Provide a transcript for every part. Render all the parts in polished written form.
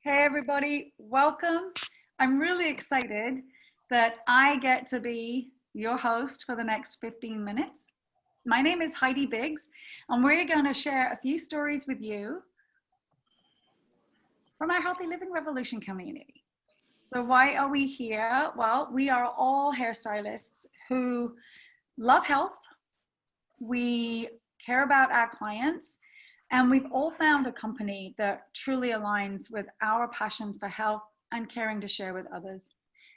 Hey everybody, welcome. I'm really excited that I get to be your host for the next 15 minutes. My name is Heidi Biggs, and we're going to share a few stories with you from our Healthy Living Revolution community. So why are we here? Well, we are all hairstylists who love health. We care about our clients, and we've all found a company that truly aligns with our passion for health and caring to share with others.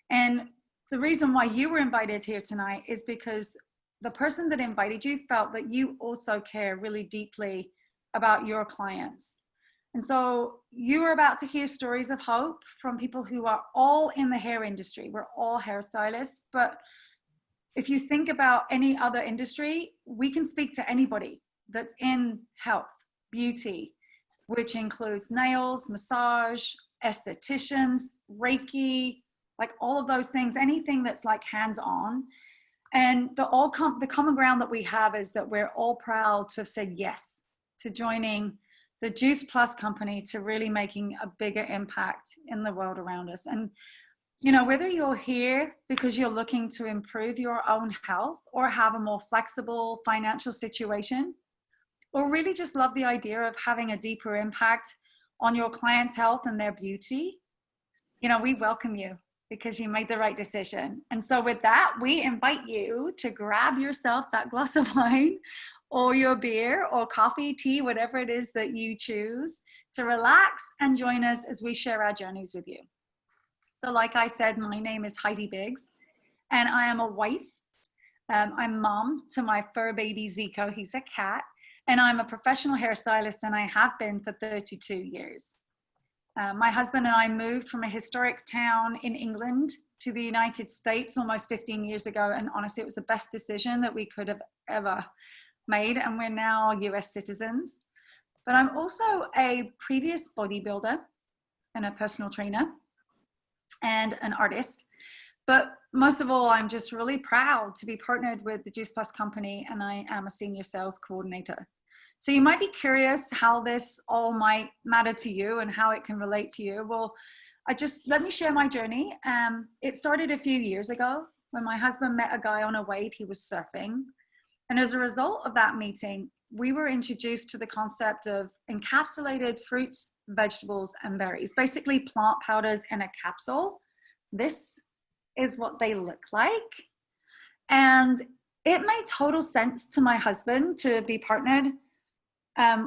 And the reason why you were invited here tonight is because the person that invited you felt that you also care really deeply about your clients. And so you are about to hear stories of hope from people who are all in the hair industry. We're all hairstylists, but if you think about any other industry, we can speak to anybody that's in health, beauty, which includes nails, massage, estheticians, Reiki, like all of those things, anything that's like hands-on. And the common ground that we have is that we're all proud to have said yes to joining the Juice Plus company, to really making a bigger impact in the world around us. And you know, whether you're here because you're looking to improve your own health or have a more flexible financial situation, or really just love the idea of having a deeper impact on your client's health and their beauty, you know, we welcome you because you made the right decision. And so with that, we invite you to grab yourself that glass of wine or your beer or coffee, tea, whatever it is that you choose, to relax and join us as we share our journeys with you. So like I said, my name is Heidi Biggs, and I am a wife. I'm mom to my fur baby Zico. He's a cat. And I'm a professional hairstylist, and I have been for 32 years. My husband and I moved from a historic town in England to the United States almost 15 years ago. And honestly, it was the best decision that we could have ever made. And we're now US citizens. But I'm also a previous bodybuilder and a personal trainer and an artist. But most of all, I'm just really proud to be partnered with the Juice Plus company, and I am a senior sales coordinator. So you might be curious how this all might matter to you and how it can relate to you. Well, let me share my journey. It started a few years ago when my husband met a guy on a wave. He was surfing. And as a result of that meeting, we were introduced to the concept of encapsulated fruits, vegetables, and berries, basically plant powders in a capsule. This is what they look like. And it made total sense to my husband to be partnered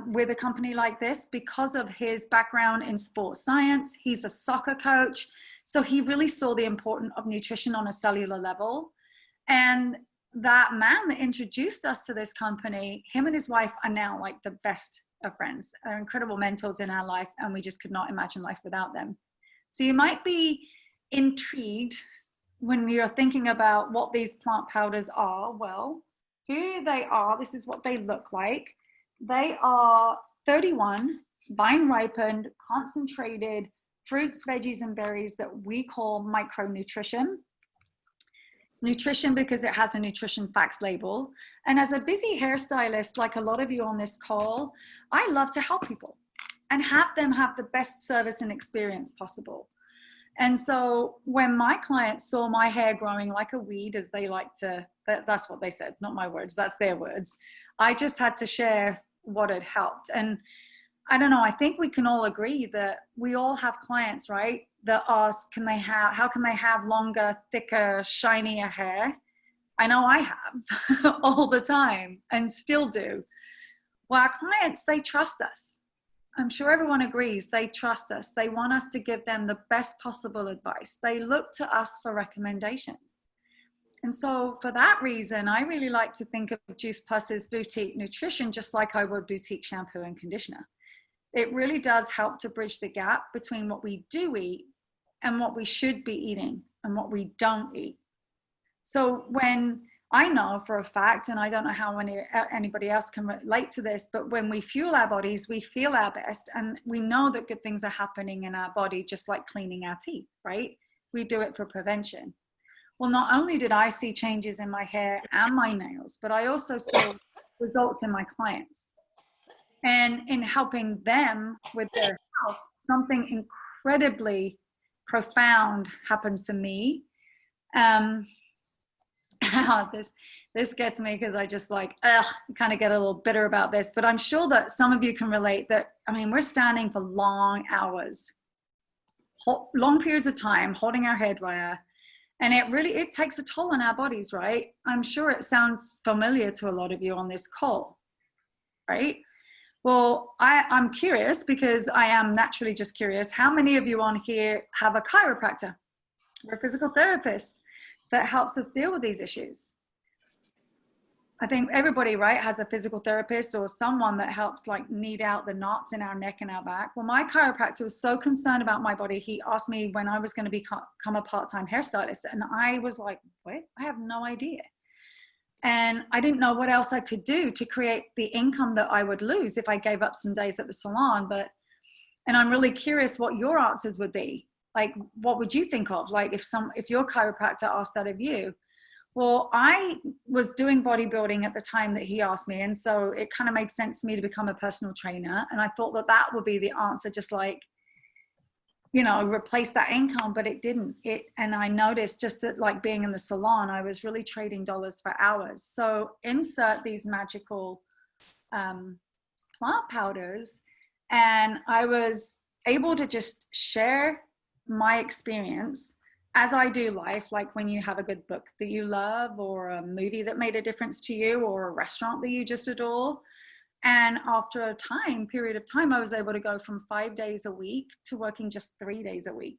with a company like this because of his background in sports science. He's a soccer coach. So he really saw the importance of nutrition on a cellular level. And that man that introduced us to this company, him and his wife are now like the best of friends. They're incredible mentors in our life, and we just could not imagine life without them. So you might be intrigued when you're thinking about what these plant powders are. Well, here they are. This is what they look like. They are 31 vine ripened, concentrated fruits, veggies, and berries that we call micronutrition. Nutrition because it has a nutrition facts label. And as a busy hairstylist, like a lot of you on this call, I love to help people and have them have the best service and experience possible. And so when my clients saw my hair growing like a weed, as they like to, that's what they said, not my words, that's their words. I just had to share what had helped. And I don't know, I think we can all agree that we all have clients, right, that ask, how can they have longer, thicker, shinier hair? I know I have all the time and still do. Well, our clients, they trust us. I'm sure everyone agrees they trust us. They want us to give them the best possible advice. They look to us for recommendations. And so for that reason, I really like to think of Juice Plus as boutique nutrition, just like I would boutique shampoo and conditioner. It really does help to bridge the gap between what we do eat and what we should be eating and what we don't eat. So when I know for a fact, and I don't know how anybody else can relate to this, but when we fuel our bodies, we feel our best, and we know that good things are happening in our body, just like cleaning our teeth, right? We do it for prevention. Well, not only did I see changes in my hair and my nails, but I also saw results in my clients. And in helping them with their health, something incredibly profound happened for me. This gets me because I just like, kind of get a little bitter about this, but I'm sure that some of you can relate that, I mean, we're standing for long hours, long periods of time, holding our hair dryer. And it takes a toll on our bodies, right? I'm sure it sounds familiar to a lot of you on this call, right? Well, I'm curious because I am naturally just curious. How many of you on here have a chiropractor or a physical therapist that helps us deal with these issues? I think everybody, right, has a physical therapist or someone that helps like knead out the knots in our neck and our back. Well, my chiropractor was so concerned about my body. He asked me when I was going to become a part-time hairstylist. And I was like, wait, I have no idea. And I didn't know what else I could do to create the income that I would lose if I gave up some days at the salon. And I'm really curious what your answers would be. Like, what would you think of? Like if your chiropractor asked that of you? Well, I was doing bodybuilding at the time that he asked me. And so it kind of made sense to me to become a personal trainer. And I thought that would be the answer, just like, you know, replace that income, but it didn't. And I noticed just that, like being in the salon, I was really trading dollars for hours. So insert these magical plant powders. And I was able to just share my experience as I do life, like when you have a good book that you love, or a movie that made a difference to you, or a restaurant that you just adore. And after a period of time, I was able to go from 5 days a week to working just 3 days a week.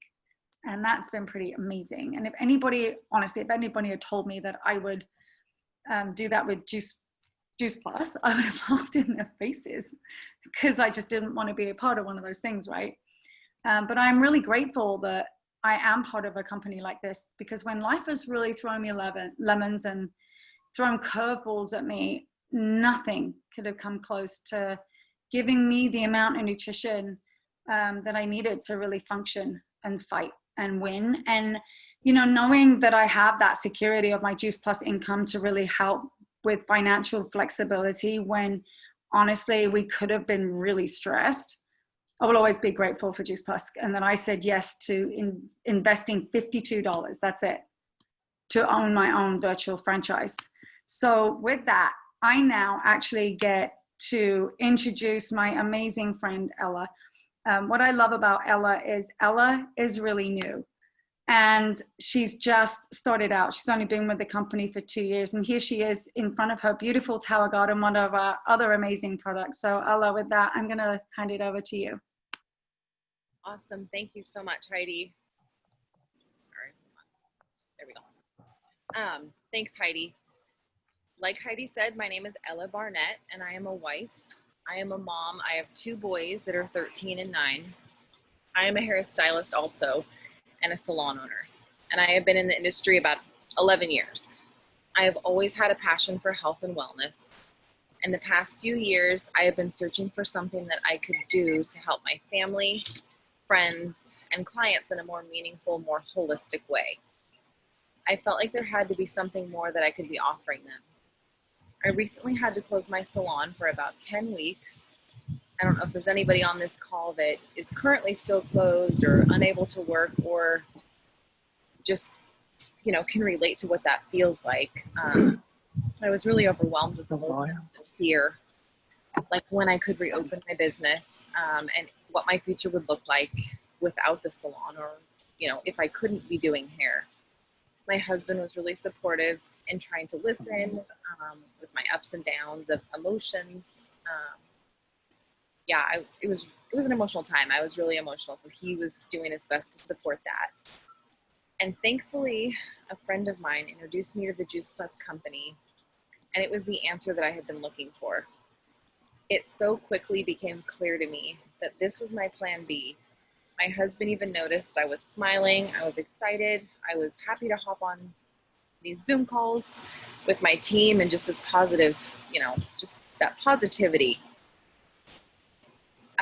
And that's been pretty amazing. And if anybody had told me that I would do that with Juice Plus, I would have laughed in their faces, because I just didn't want to be a part of one of those things, right? But I'm really grateful that I am part of a company like this, because when life has really thrown me lemons and thrown curveballs at me, nothing could have come close to giving me the amount of nutrition that I needed to really function and fight and win. And, you know, knowing that I have that security of my Juice Plus income to really help with financial flexibility when honestly we could have been really stressed. I will always be grateful for Juice Plus. And then I said yes to investing $52, that's it, to own my own virtual franchise. So with that, I now actually get to introduce my amazing friend, Ella. What I love about Ella is really new. And she's just started out. She's only been with the company for 2 years. And here she is in front of her beautiful Tower Garden, one of our other amazing products. So Ella, with that, I'm gonna hand it over to you. Awesome. Thank you so much, Heidi. All right, there we go. Thanks, Heidi. Like Heidi said, my name is Ella Barnett, and I am a wife. I am a mom. I have 2 boys that are 13 and 9. I am a hairstylist also, and a salon owner. And I have been in the industry about 11 years. I have always had a passion for health and wellness. In the past few years, I have been searching for something that I could do to help my family, friends, and clients in a more meaningful, more holistic way. I felt like there had to be something more that I could be offering them. I recently had to close my salon for about 10 weeks. I don't know if there's anybody on this call that is currently still closed or unable to work, or just, you know, can relate to what that feels like. I was really overwhelmed with the whole fear, like when I could reopen my business, and what my future would look like without the salon, or, you know, if I couldn't be doing hair. My husband was really supportive in trying to listen with my ups and downs of emotions. It was an emotional time. I was really emotional, so he was doing his best to support that. And thankfully, a friend of mine introduced me to the Juice Plus company, and it was the answer that I had been looking for. It so quickly became clear to me that this was my plan B. My husband even noticed I was smiling, I was excited, I was happy to hop on these Zoom calls with my team, and just this positive, you know, just that positivity.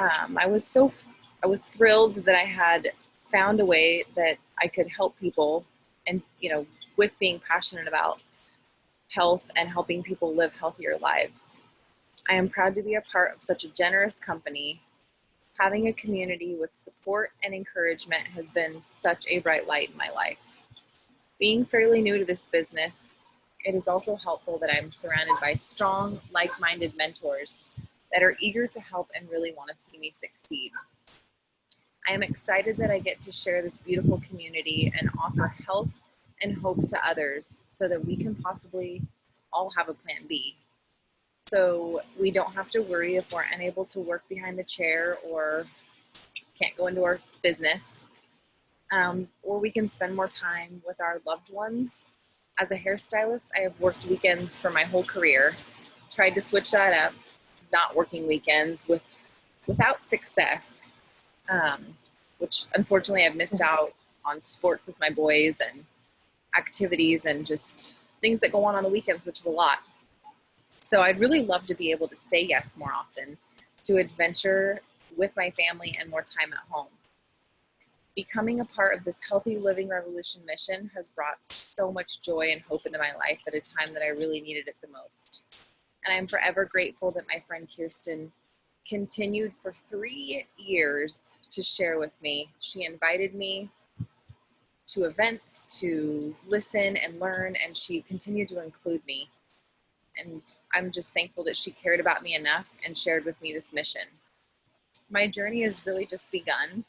I was thrilled that I had found a way that I could help people, and, you know, with being passionate about health and helping people live healthier lives. I am proud to be a part of such a generous company, Having a community with support and encouragement has been such a bright light in my life. Being fairly new to this business, it is also helpful that I'm surrounded by strong, like-minded mentors that are eager to help and really want to see me succeed. I am excited that I get to share this beautiful community and offer help and hope to others so that we can possibly all have a plan B. So we don't have to worry if we're unable to work behind the chair or can't go into our business, or we can spend more time with our loved ones. As a hairstylist, I have worked weekends for my whole career, tried to switch that up, not working weekends without success, which unfortunately I've missed out on sports with my boys and activities and just things that go on the weekends, which is a lot. So I'd really love to be able to say yes more often to adventure with my family and more time at home. Becoming a part of this Healthy Living Revolution mission has brought so much joy and hope into my life at a time that I really needed it the most. And I'm forever grateful that my friend Kirsten continued for 3 years to share with me. She invited me to events to listen and learn, and she continued to include me. And I'm just thankful that she cared about me enough and shared with me this mission. My journey has really just begun,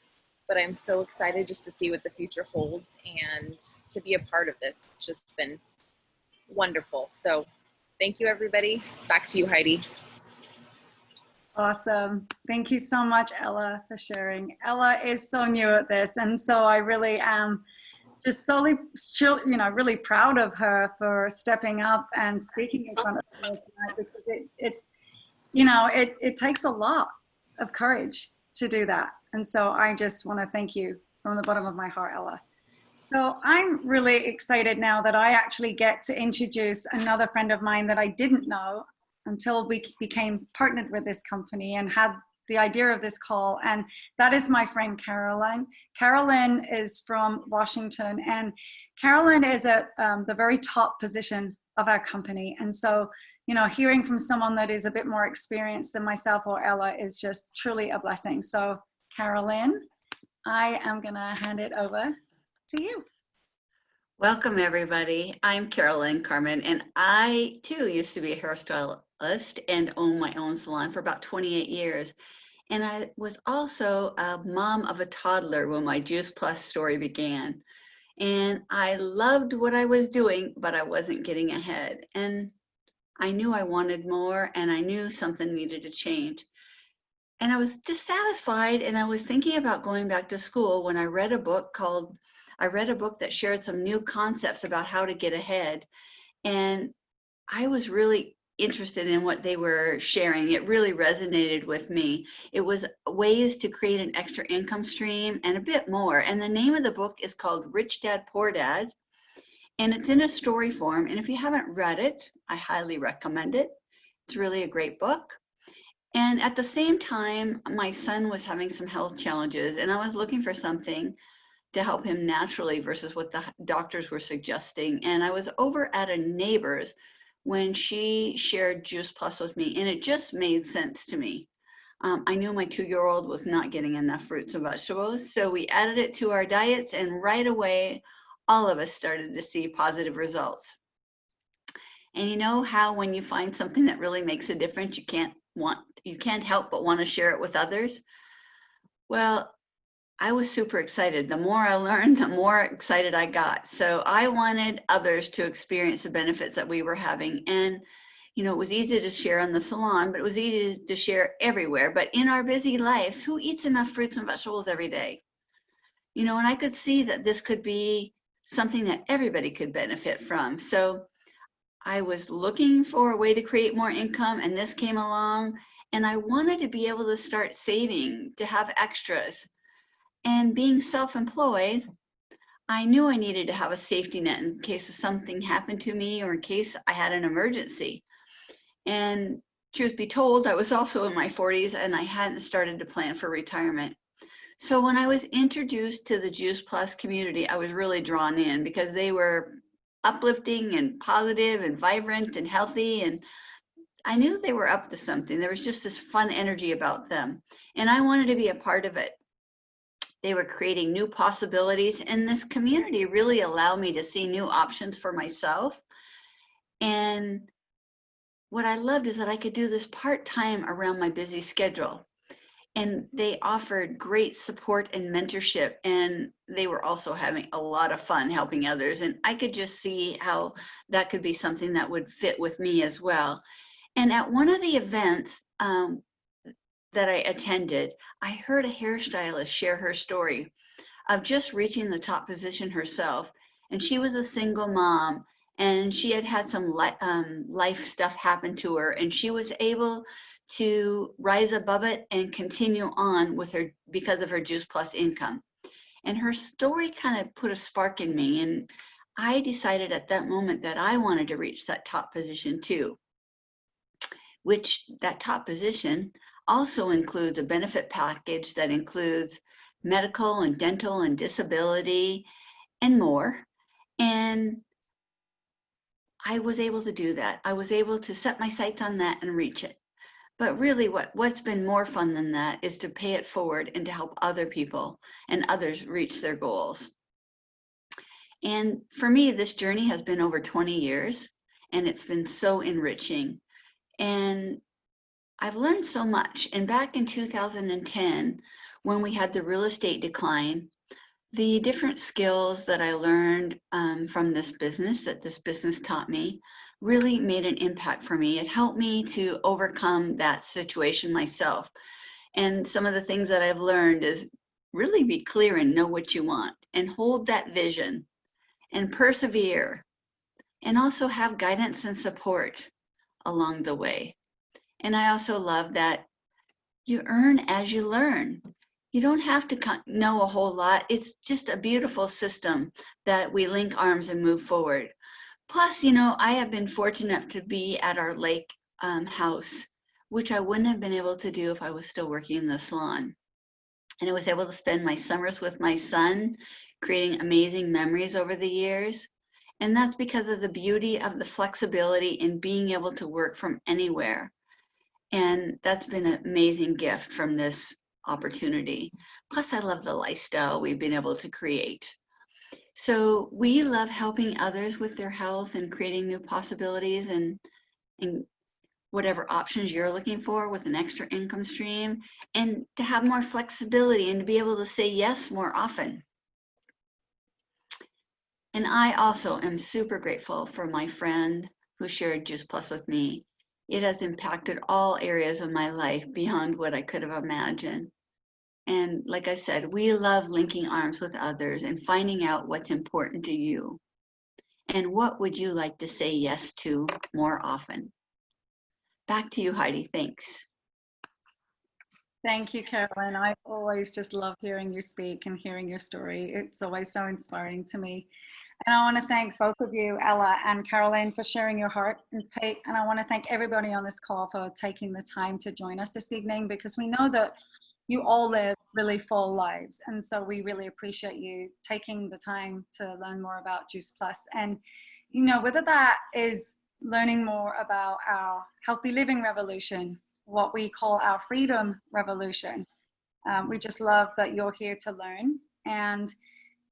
but I'm so excited just to see what the future holds and to be a part of this. It's just been wonderful. So thank you, everybody. Back to you, Heidi. Awesome. Thank you so much, Ella, for sharing. Ella is so new at this, and so I really am just really proud of her for stepping up and speaking in front of us tonight, because it takes a lot of courage to do that. And so I just want to thank you from the bottom of my heart, Ella. So I'm really excited now that I actually get to introduce another friend of mine that I didn't know until we became partnered with this company and had the idea of this call, and that is my friend Carolyn. Carolyn is from Washington, and Carolyn is at the very top position of our company. And so, hearing from someone that is a bit more experienced than myself or Ella is just truly a blessing. So Carolyn, I am gonna hand it over to you. Welcome, everybody. I'm Carolyn Carmen, and I too used to be a hairstylist and own my own salon for about 28 years. And I was also a mom of a toddler when my Juice Plus story began. And I loved what I was doing, but I wasn't getting ahead. And I knew I wanted more, and I knew something needed to change. And I was dissatisfied, and I was thinking about going back to school when I read a book that shared some new concepts about how to get ahead. And I was really interested in what they were sharing. It really resonated with me. It was ways to create an extra income stream and a bit more. And the name of the book is called Rich Dad, Poor Dad. And it's in a story form. And if you haven't read it, I highly recommend it. It's really a great book. And at the same time, my son was having some health challenges, and I was looking for something to help him naturally versus what the doctors were suggesting. And I was over at a neighbor's when she shared Juice Plus with me, and it just made sense to me. I knew my 2-year-old was not getting enough fruits and vegetables, so we added it to our diets, and right away, all of us started to see positive results. And you know how when you find something that really makes a difference, you can't help but want to share it with others? Well, I was super excited. The more I learned, the more excited I got. So I wanted others to experience the benefits that we were having. And, it was easy to share in the salon, but it was easy to share everywhere. But in our busy lives, who eats enough fruits and vegetables every day? And I could see that this could be something that everybody could benefit from. So I was looking for a way to create more income, and this came along. And I wanted to be able to start saving, to have extras. And being self-employed, I knew I needed to have a safety net in case something happened to me or in case I had an emergency. And truth be told, I was also in my 40s and I hadn't started to plan for retirement. So when I was introduced to the Juice Plus community, I was really drawn in because they were uplifting and positive and vibrant and healthy. And I knew they were up to something. There was just this fun energy about them, and I wanted to be a part of it. They were creating new possibilities, and this community really allowed me to see new options for myself. And what I loved is that I could do this part-time around my busy schedule. And they offered great support and mentorship, and they were also having a lot of fun helping others. And I could just see how that could be something that would fit with me as well. And at one of the events that I attended, I heard a hairstylist share her story of just reaching the top position herself. And she was a single mom, and she had had some life stuff happen to her, and she was able to rise above it and continue on with her because of her Juice Plus income. And her story kind of put a spark in me, and I decided at that moment that I wanted to reach that top position too, which that top position also includes a benefit package that includes medical and dental and disability and more. And I was able to do that. I was able to set my sights on that and reach it. But really what's been more fun than that is to pay it forward and to help other people and others reach their goals. And for me, this journey has been over 20 years, and it's been so enriching. And I've learned so much. And back in 2010, when we had the real estate decline, the different skills that I learned from this business, that this business taught me, really made an impact for me. It helped me to overcome that situation myself. And some of the things that I've learned is really be clear and know what you want, and hold that vision, and persevere, and also have guidance and support along the way. And I also love that you earn as you learn. You don't have to know a whole lot. It's just a beautiful system that we link arms and move forward. Plus, I have been fortunate enough to be at our lake house, which I wouldn't have been able to do if I was still working in the salon. And I was able to spend my summers with my son, creating amazing memories over the years. And that's because of the beauty of the flexibility in being able to work from anywhere. And that's been an amazing gift from this opportunity. Plus, I love the lifestyle we've been able to create. So we love helping others with their health and creating new possibilities and whatever options you're looking for with an extra income stream, and to have more flexibility and to be able to say yes more often. And I also am super grateful for my friend who shared Juice Plus with me. It has impacted all areas of my life beyond what I could have imagined. And like I said, we love linking arms with others and finding out what's important to you. And what would you like to say yes to more often? Back to you, Heidi. Thanks. Thank you, Carolyn. I always just love hearing you speak and hearing your story. It's always so inspiring to me. And I want to thank both of you, Ella and Carolyn, for sharing your heart and I want to thank everybody on this call for taking the time to join us this evening, because we know that you all live really full lives. And so we really appreciate you taking the time to learn more about Juice Plus. And, whether that is learning more about our healthy living revolution, what we call our freedom revolution. We just love that you're here to learn. And,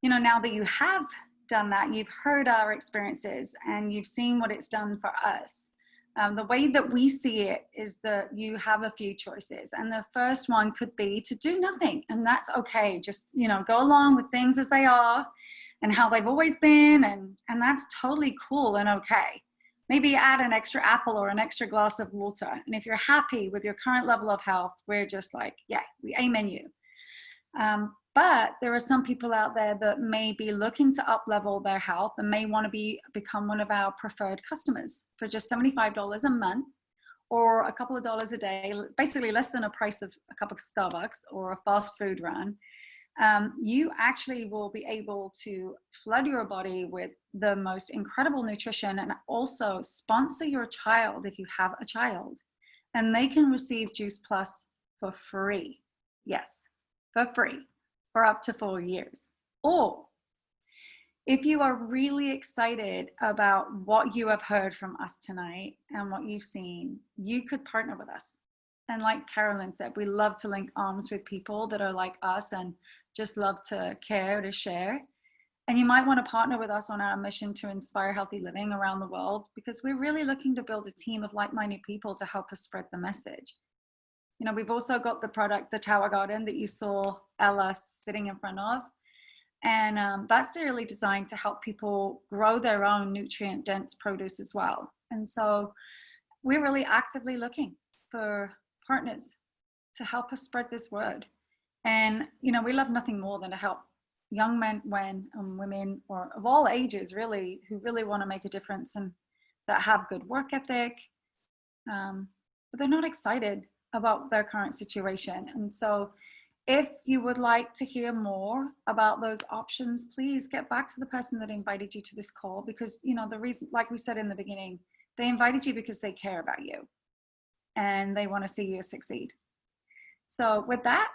now that you have done that, you've heard our experiences and you've seen what it's done for us. The way that we see it is that you have a few choices. And the first one could be to do nothing. And that's okay. Just, go along with things as they are and how they've always been. And that's totally cool and okay. Maybe add an extra apple or an extra glass of water. And if you're happy with your current level of health, we're just like, yeah, we amen you. But there are some people out there that may be looking to up-level their health and may want to become one of our preferred customers for just $75 a month or a couple of dollars a day, basically less than a price of a cup of Starbucks or a fast food run. You actually will be able to flood your body with the most incredible nutrition and also sponsor your child if you have a child. And they can receive Juice Plus for free. Yes, for free, for up to 4 years. Or if you are really excited about what you have heard from us tonight and what you've seen, you could partner with us. And like Carolyn said, we love to link arms with people that are like us and just love to care, to share. And you might want to partner with us on our mission to inspire healthy living around the world, because we're really looking to build a team of like-minded people to help us spread the message. You know, we've also got the product, the Tower Garden, that you saw Ella sitting in front of. And that's really designed to help people grow their own nutrient-dense produce as well. And so we're really actively looking for partners to help us spread this word. And, you know, we love nothing more than to help young men, women, or of all ages, really, who really want to make a difference and that have good work ethic, but they're not excited about their current situation. And so if you would like to hear more about those options, please get back to the person that invited you to this call, because, you know, the reason, like we said in the beginning, they invited you because they care about you and they want to see you succeed. So with that,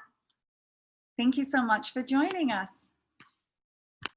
thank you so much for joining us.